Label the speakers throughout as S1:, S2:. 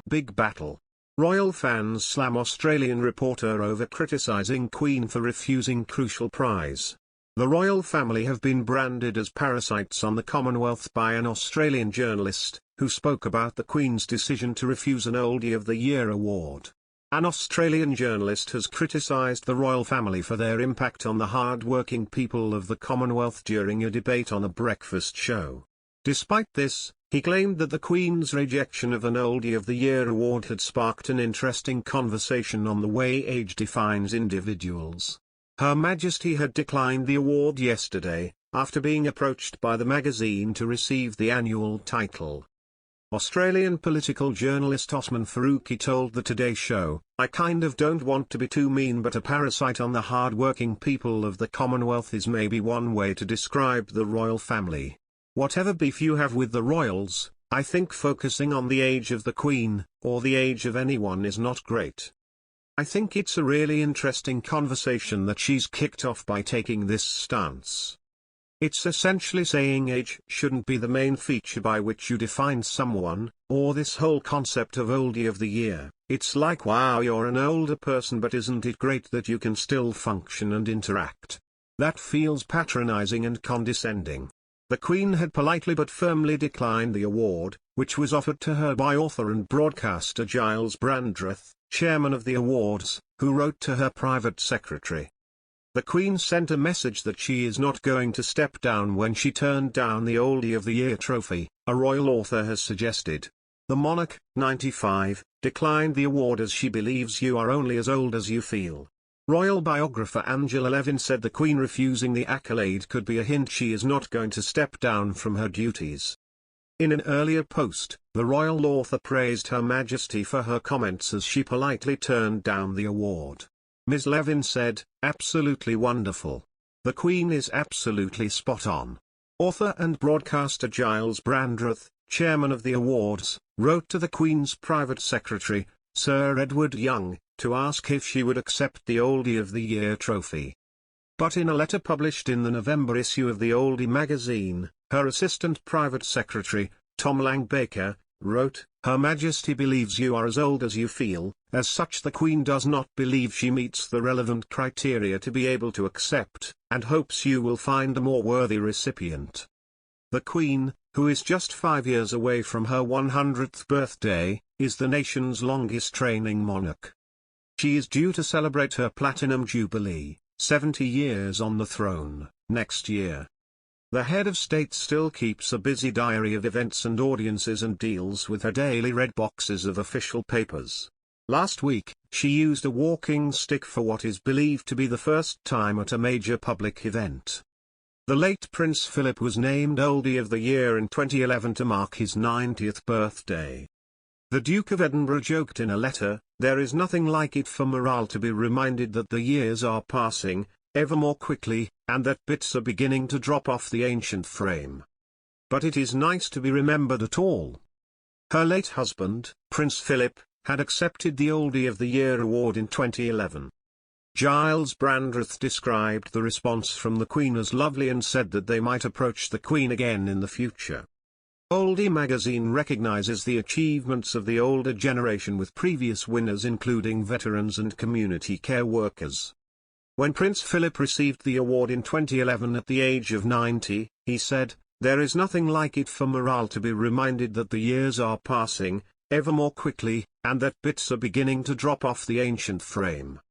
S1: Big battle. Royal fans slam Australian reporter over criticising Queen for refusing crucial prize. The royal family have been branded as parasites on the Commonwealth by an Australian journalist, who spoke about the Queen's decision to refuse an Oldie of the Year award. An Australian journalist has criticised the royal family for their impact on the hard-working people of the Commonwealth during a debate on a breakfast show. Despite this, he claimed that the Queen's rejection of an Oldie of the Year award had sparked an interesting conversation on the way age defines individuals. Her Majesty had declined the award yesterday, after being approached by the magazine to receive the annual title. Australian political journalist Osman Faruqi told the Today Show, "I kind of don't want to be too mean, but a parasite on the hard-working people of the Commonwealth is maybe one way to describe the royal family. Whatever beef you have with the royals, I think focusing on the age of the Queen, or the age of anyone, is not great. I think it's a really interesting conversation that she's kicked off by taking this stance. It's essentially saying age shouldn't be the main feature by which you define someone, or this whole concept of Oldie of the Year. It's like, wow, you're an older person, but isn't it great that you can still function and interact? That feels patronizing and condescending." The Queen had politely but firmly declined the award, which was offered to her by author and broadcaster Giles Brandreth, chairman of the awards, who wrote to her private secretary. The Queen sent a message that she is not going to step down when she turned down the Oldie of the Year trophy, a royal author has suggested. The monarch, 95, declined the award as she believes you are only as old as you feel. Royal biographer Angela Levin said the Queen refusing the accolade could be a hint she is not going to step down from her duties. In an earlier post, the royal author praised Her Majesty for her comments as she politely turned down the award. Ms. Levin said, "Absolutely wonderful. The Queen is absolutely spot on." Author and broadcaster Giles Brandreth, chairman of the awards, wrote to the Queen's private secretary, Sir Edward Young, to ask if she would accept the Oldie of the Year trophy. But in a letter published in the November issue of the Oldie magazine, her assistant private secretary, Tom Lang-Baker, wrote, "Her Majesty believes you are as old as you feel. As such, the Queen does not believe she meets the relevant criteria to be able to accept, and hopes you will find a more worthy recipient." The Queen, who is just 5 years away from her 100th birthday, is the nation's longest reigning monarch. She is due to celebrate her Platinum Jubilee, 70 years on the throne, next year. The head of state still keeps a busy diary of events and audiences and deals with her daily red boxes of official papers. Last week, she used a walking stick for what is believed to be the first time at a major public event. The late Prince Philip was named Oldie of the Year in 2011 to mark his 90th birthday. The Duke of Edinburgh joked in a letter, "There is nothing like it for morale to be reminded that the years are passing, ever more quickly, and that bits are beginning to drop off the ancient frame. But it is nice to be remembered at all." Her late husband, Prince Philip, had accepted the Oldie of the Year award in 2011. Giles Brandreth described the response from the Queen as lovely and said that they might approach the Queen again in the future. Oldie magazine recognizes the achievements of the older generation, with previous winners including veterans and community care workers. When Prince Philip received the award in 2011 at the age of 90, he said, "There is nothing like it for morale to be reminded that the years are passing, ever more quickly, and that bits are beginning to drop off the ancient frame.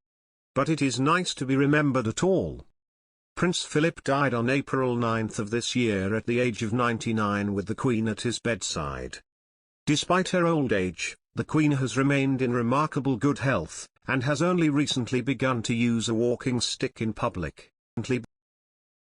S1: But it is nice to be remembered at all." Prince Philip died on April 9 of this year at the age of 99 with the Queen at his bedside. Despite her old age, the Queen has remained in remarkable good health, and has only recently begun to use a walking stick in public.